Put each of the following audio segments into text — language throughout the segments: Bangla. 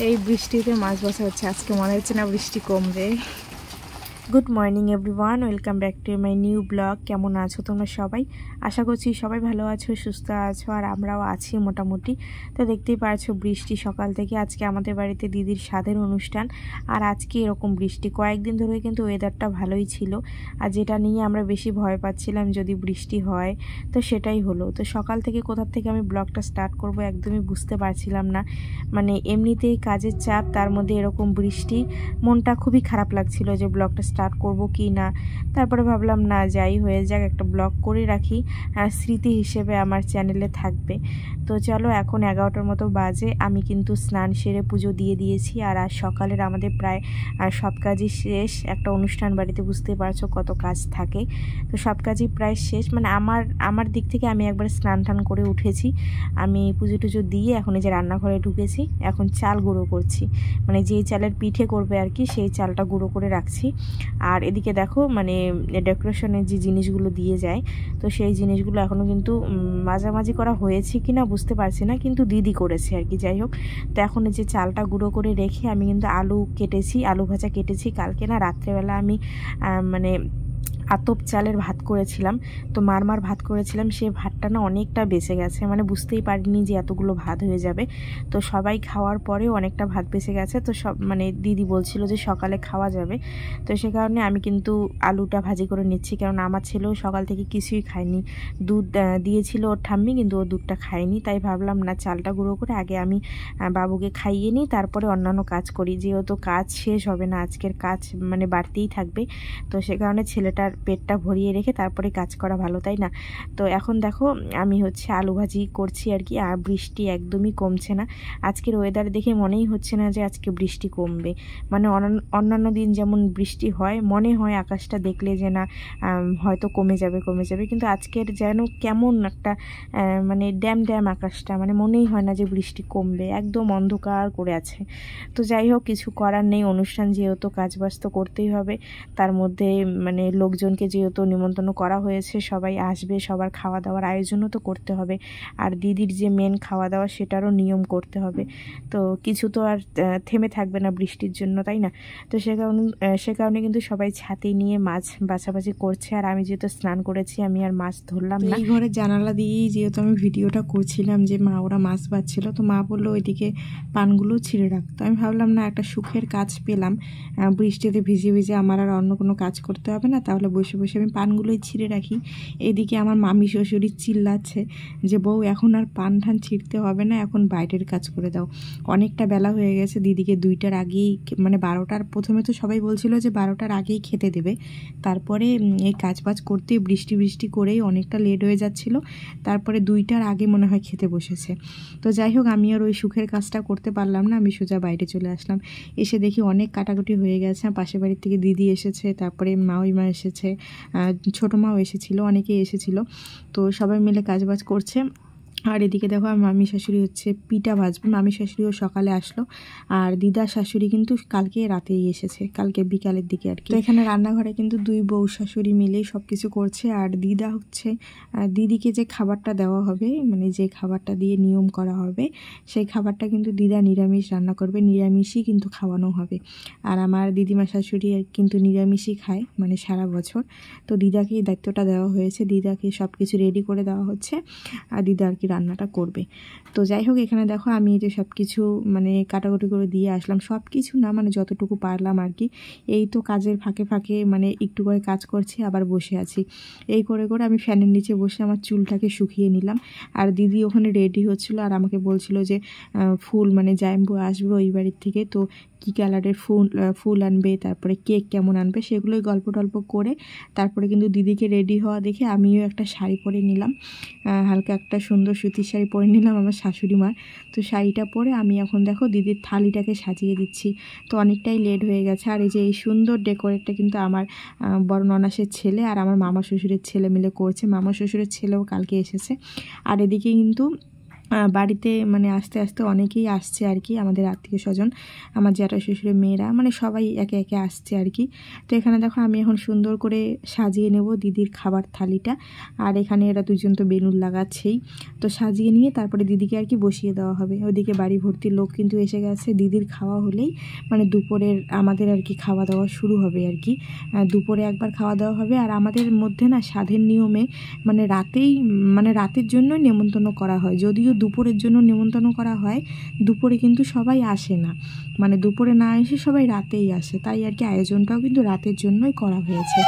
এই বৃষ্টিতে মাছ বসা হচ্ছে। আজকে মনে হচ্ছে না বৃষ্টি কমবে। Good morning everyone, welcome back to my new blog. কেমন আছো তোমরা সবাই? আশা করছি সবাই ভালো আছো, সুস্থ আছো, আর আমরাও আছি মোটামুটি। তো দেখতেই পারছো বৃষ্টি সকাল থেকে। আজকে আমাদের বাড়িতে দিদির স্বাদের অনুষ্ঠান, আর আজকে এরকম বৃষ্টি। কয়েকদিন ধরে কিন্তু ওয়েদারটা ভালোই ছিল, আর যেটা নিয়ে আমরা বেশি ভয় পাচ্ছিলাম যদি বৃষ্টি হয়, তো সেটাই হলো। তো সকাল থেকে কোথা থেকে আমি ব্লগটা স্টার্ট করব একদমই বুঝতে পারছিলাম না। মানে এমনিতেই কাজের চাপ, তার মধ্যে এরকম বৃষ্টি, মনটা খুবই খারাপ লাগছিল যে ব্লগটা স্টার্ট করব কি না। তারপরে ভাবলাম না, যাই হয়ে যাক, একটা ব্লগ করে রাখি, আর স্মৃতি হিসেবে আমার চ্যানেলে থাকবে। তো চলো, এখন 11টার মতো বাজে। আমি কিন্তু স্নান সেরে পুজো দিয়ে দিয়েছি, আর আজ সকালের আমাদের প্রায় সব কাজই শেষ। একটা অনুষ্ঠান বাড়িতে বুঝতে পারছো কত কাজ থাকে, তো সব কাজই প্রায় শেষ। মানে আমার দিক থেকে আমি একবার স্নান টান করে উঠেছি। আমি পুজো টুজো দিয়ে এখন এই যে রান্নাঘরে ঢুকেছি। এখন চাল গুঁড়ো করছি, মানে যেই চালের পিঠে করবে আর কি, সেই চালটা গুঁড়ো করে রাখছি। আর এদিকে দেখো, মানে ডেকোরেশনের যে জিনিসগুলো দিয়ে যায়, তো সেই জিনিসগুলো এখনও কিন্তু মাঝামাঝি করা হয়েছে কি না বুঝতে পারছি না, কিন্তু দিদি করেছে আর কি। যাই হোক, তো এখন এই যে চালটা গুঁড়ো করে রেখে আমি কিন্তু আলু কেটেছি, আলু ভাজা কেটেছি। কালকে না রাত্রেবেলা আমি মানে আতপ চালের ভাত করেছিলাম, তো মার ভাত করেছিলাম। সেই ভাতটা না অনেকটা বেঁচে গেছে, মানে বুঝতেই পারিনি যে এতগুলো ভাত হয়ে যাবে। তো সবাই খাওয়ার পরেও অনেকটা ভাত বেঁচে গেছে। তো সব মানে দিদি বলছিল যে সকালে খাওয়া যাবে, তো সে কারণে আমি কিন্তু আলুটা ভাজি করে নিচ্ছি। কারণ আমার ছেলেও সকাল থেকে কিছুই খায়নি, দুধ দিয়েছিল ওর ঠাম্মি, কিন্তু ও দুধটা খায়নি। তাই ভাবলাম না, চালটা গুঁড়ো করে আগে আমি বাবুকে খাইয়ে নিই, তারপরে অন্যান্য কাজ করি। যেহেতু কাজ শেষ হবে না, আজকের কাজ মানে বাড়তেই থাকবে। তো সে কারণে ছেলেটার পেটটা ভরিয়ে রেখে তারপরে কাজ করা ভালো, তাই না? তো এখন দেখো, আমি হচ্ছে আলু ভাজি করছি আর কি। আর বৃষ্টি একদমই কমছে না। আজকের ওয়েদার দেখে মনেই হচ্ছে না যে আজকে বৃষ্টি কমবে। মানে অন্যান্য দিন যেমন বৃষ্টি হয়, মনে হয় আকাশটা দেখলে যে না হয়তো কমে যাবে, কিন্তু আজকের যেন কেমন একটা মানে ড্যাম আকাশটা, মানে মনেই হয় না যে বৃষ্টি কমবে, একদম অন্ধকার করে আছে। তো যাই হোক, কিছু করার নেই, অনুষ্ঠান যেহেতু কাজবাজ তো করতেই হবে। তার মধ্যে মানে লোকজনকে যেহেতু নিমন্ত্রণ করা হয়েছে, সবাই আসবে, সবার খাওয়া দাওয়ার আয়োজনও তো করতে হবে। আর দিদির যে মেন খাওয়া দাওয়া, সেটারও নিয়ম করতে হবে। তো কিছু তো আর থেমে থাকবে না বৃষ্টির জন্য, তাই না? তো সে কারণে কিন্তু সবাই ছাতি নিয়ে মাছ বাছাবাছি করছে। আর আমি যেহেতু স্নান করেছি, আমি আর মাছ ধরলাম না। এই ঘরের জানালা দিয়েই যেহেতু আমি ভিডিওটা করছিলাম, যে মা ওরা মাছ বাছছিল, তো মা বললো ওইদিকে পানগুলো ছিঁড়ে রাখতো। আমি ভাবলাম না, একটা সুখের কাজ পেলাম, বৃষ্টিতে ভিজে ভিজে আমার আর অন্য কোনো কাজ করতে হবে না, তাহলে বসে বসে আমি পানগুলোই ছিঁড়ে রাখি। এদিকে আমার মামি শ্বশুরি চিল্লাচ্ছে যে বউ, এখন আর পান ঠান ছিঁড়তে হবে না, এখন বাইরের কাজ করে দাও, অনেকটা বেলা হয়ে গেছে। দিদিকে 2টার আগেই, মানে 12টার, প্রথমে তো সবাই বলছিল যে 12টার আগেই খেতে দেবে, তারপরে এই কাজবাজ করতে বৃষ্টি করেই অনেকটা লেট হয়ে যাচ্ছিল, তারপরে 2টার আগে মনে হয় খেতে বসেছে। তো যাই হোক, আমি আর ওই সুখের কাজটা করতে পারলাম না, আমি সোজা বাইরে চলে আসলাম। এসে দেখি অনেক কাটাকুটি হয়ে গেছে। পাশের বাড়ির থেকে দিদি এসেছে, তারপরে মাউইমা এসেছে, ছোটো মাও এসেছিলো, অনেকেই এসেছিলো। তো সবাই মিলে কাজবাজ করছে। আর এদিকে দেখো, আমার মামি শাশুড়ি হচ্ছে পিঠা ভাজবে। মামি শাশুড়িও সকালে আসলো, আর দিদার শাশুড়ি কিন্তু কালকে রাতেই এসেছে, কালকে বিকালের দিকে আর কি। তো এখানে রান্নাঘরে কিন্তু 2 বউ শাশুড়ি মিলেই সব কিছু করছে। আর দিদা হচ্ছে, দিদিকে যে খাবারটা দেওয়া হবে, মানে যে খাবারটা দিয়ে নিয়ম করা হবে, সেই খাবারটা কিন্তু দিদা নিরামিষ রান্না করবে, নিরামিষই কিন্তু খাওয়ানো হবে। আর আমার দিদিমা শাশুড়ি কিন্তু নিরামিষই খায়, মানে সারা বছর। তো দিদাকে এই দায়িত্বটা দেওয়া হয়েছে, দিদাকে সব কিছু রেডি করে দেওয়া হচ্ছে, আর দিদা আর কি রান্নাটা করবে। তো যাই হোক, এখানে দেখো আমি যে সব কিছু মানে কাটাকুটি করে দিয়ে আসলাম, সব কিছু না, মানে যতটুকু পারলাম আর কি। এই তো কাজের ফাঁকে মানে একটু করে কাজ করছি, আবার বসে আছি। এই করে আমি ফ্যানের নিচে বসে আমার চুলটাকে শুকিয়ে নিলাম। আর দিদি ওখানে রেডি হচ্ছিলো, আর আমাকে বলছিল যে ফুল, মানে জাইম্বু আসবে ওই বাড়ির থেকে, তো কী কালারের ফুল আনবে, তারপরে কেক কেমন আনবে, সেগুলোই গল্প টল্প করে তারপরে কিন্তু দিদিকে রেডি হওয়া দেখে আমিও একটা শাড়ি পরে নিলাম, হালকা একটা সুন্দর সুতির শাড়ি পরে নিলাম আমার শাশুড়ি মার। তো শাড়িটা পরে আমি এখন দেখো দিদির থালিটাকে সাজিয়ে দিচ্ছি। তো অনেকটাই লেট হয়ে গেছে। আর এই যে এই সুন্দর ডেকোরেটটা কিন্তু আমার বড় ননাসের ছেলে আর আমার মামা শ্বশুরের ছেলে মিলে করছে। মামা শ্বশুরের ছেলেও কালকে এসেছে। আর এদিকে কিন্তু বাড়িতে মানে আস্তে আস্তে অনেকেই আসছে আর কি, আমাদের আত্মীয় স্বজন, আমার জ্যাঠা শ্বশুরের মেয়েরা, মানে সবাই একে একে আসছে আর কি। তো এখানে দেখো আমি এখন সুন্দর করে সাজিয়ে নেব দিদির খাবার থালিটা, আর এখানে এরা দুজন তো বেলুন লাগাচ্ছেই। তো সাজিয়ে নিয়ে তারপরে দিদিকে আর কি বসিয়ে দেওয়া হবে। ওদিকে বাড়ি ভর্তি লোক কিন্তু এসে গেছে। দিদির খাওয়া হলেই মানে দুপুরের আমাদের আর কি খাওয়া দাওয়া শুরু হবে আর কি। দুপুরে একবার খাওয়া দাওয়া হবে। আর আমাদের মধ্যে না সাধের নিয়মে মানে রাতের জন্যই নেমন্তন্ন করা হয়, যদিও দুপুরের জন্য নেমন্তন্ন করা হয়, দুপুরে কিন্তু সবাই আসে না, মানে দুপুরে না এসে সবাই রাতেই আসে, তাই আর কি আয়োজনটাও কিন্তু রাতের জন্যই করা হয়েছে।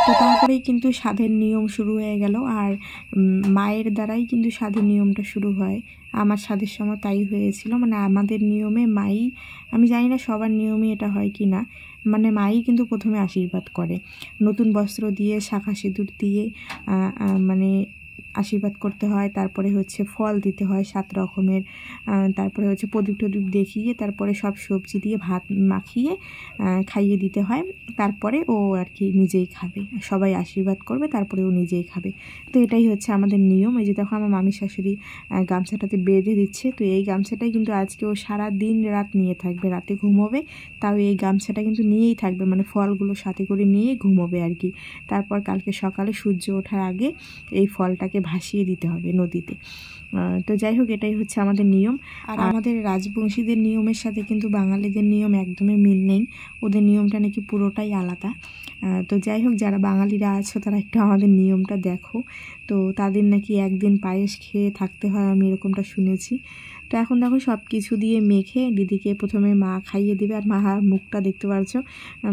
তো তারপরেই কিন্তু সাধের নিয়ম শুরু হয়ে গেল, আর মায়ের দ্বারাই কিন্তু সাধের নিয়মটা শুরু হয়। আমার সাধের সময় তাই হয়েছিল, মানে আমাদের নিয়মে মাই, আমি জানি না সবার নিয়মে এটা হয় কি না, মানে মাই কিন্তু প্রথমে আশীর্বাদ করে, নতুন বস্ত্র দিয়ে শাঁখা সিঁদুর দিয়ে মানে আশীর্বাদ করতে হয়। তারপরে হচ্ছে ফল দিতে হয় 7 রকমের, তারপরে হচ্ছে প্রদীপ টদীপ দেখিয়ে তারপরে সব সবজি দিয়ে ভাত মাখিয়ে খাইয়ে দিতে হয়। তারপরে ও আর কি নিজেই খাবে, সবাই আশীর্বাদ করবে, তারপরে ও নিজেই খাবে। তো এটাই হচ্ছে আমাদের নিয়ম। এই যে দেখো আমার মামির শাশুড়ি গামছাটাতে বেঁধে দিচ্ছে। তো এই গামছাটাই কিন্তু আজকে ও সারা দিন রাত নিয়ে থাকবে, রাতে ঘুমোবে তাও এই গামছাটা কিন্তু নিয়েই থাকবে, মানে ফলগুলো সাথে করে নিয়ে ঘুমোবে আর কি। তারপর কালকে সকালে সূর্য ওঠার আগে এই ফলটাকে ভাসিয়ে দিতে হবে নদীতে। তো যাই হোক, এটাই হচ্ছে আমাদের নিয়ম। আর আমাদের রাজবংশীদের নিয়মের সাথে কিন্তু বাঙালিদের নিয়ম একদমই মিল নেই, ওদের নিয়মটা নাকি পুরোটাই আলাদা। তো যাই হোক, যারা বাঙালিরা আছো তারা একটু আমাদের নিয়মটা দেখো। তো তাদের নাকি একদিন পায়েস খেয়ে থাকতে হয়, আমি এরকমটা শুনেছি। তো এখন দেখো সব কিছু দিয়ে মেখে দিদিকে প্রথমে মা খাইয়ে দেবে, আর মা মুখটা দেখতে পারছো,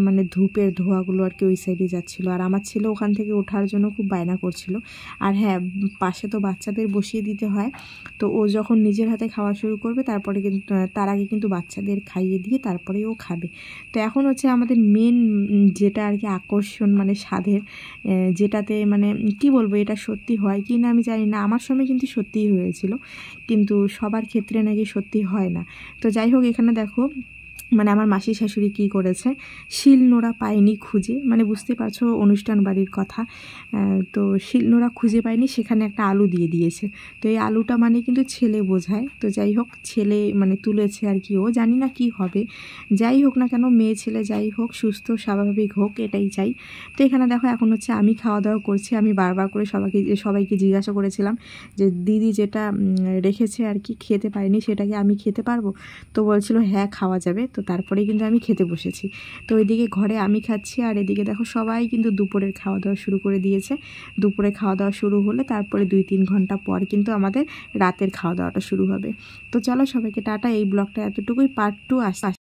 মানে ধূপের ধোঁয়াগুলো আর কি ওই সাইডে যাচ্ছিলো। আর আমার ছেলে ওখান থেকে ওঠার জন্য খুব বায়না করছিল। আর হ্যাঁ, পাশে তো বাচ্চাদের বসিয়ে দিতে হয়, তো ও যখন নিজের হাতে খাওয়া শুরু করবে তারপরে কিন্তু তার আগে কিন্তু বাচ্চাদের খাইয়ে দিয়ে তারপরে ও খাবে। তো এখন হচ্ছে আমাদের মেন যেটা আর কি আকর্ষণ, মানে স্বাদের, যেটাতে মানে কি বলবো, এটা সত্যি হয় কি না আমি জানি না, আমার সময় কিন্তু সত্যিই হয়েছিল, কিন্তু সবার ক্ষেত্রে নাকি সত্যি হয় না। তো যাই হোক, এখানে দেখো মানে আমার মাসি শাশুড়ি কী করেছে, শিলনোড়া পায়নি খুঁজে, মানে বুঝতে পারছো অনুষ্ঠান বাড়ির কথা, তো শিলনোড়া খুঁজে পায়নি, সেখানে একটা আলু দিয়ে দিয়েছে। তো এই আলুটা মানে কিন্তু ছেলে বোঝায়। তো যাই হোক, ছেলে মানে তুলেছে আর কি, ও জানি না কি হবে, যাই হোক না কেন, মেয়ে ছেলে যাই হোক সুস্থ স্বাভাবিক হোক, এটাই চাই। তো এখানে দেখো এখন হচ্ছে আমি খাওয়া দাওয়া করছি। আমি বারবার করে সবাইকে জিজ্ঞাসা করেছিলাম যে দিদি যেটা রেখেছে আর কি খেতে পারিনি, সেটাকে আমি খেতে পারবো? তো বলছিল হ্যাঁ খাওয়া যাবে। তো তারপরে কিন্তু আমি খেতে বসেছি। তো ওইদিকে ঘরে আমি খাচ্ছি, আর এদিকে দেখো সবাই কিন্তু দুপুরের খাওয়া দাওয়া শুরু করে দিয়েছে। দুপুরে খাওয়া দাওয়া শুরু হলে তারপরে 2-3 ঘন্টা পর কিন্তু আমাদের রাতের খাওয়া দাওয়াটা শুরু হবে। তো চলো সবাইকে টাটা। এই ব্লগটা এতটুকুই, পার্ট 2 আসছে।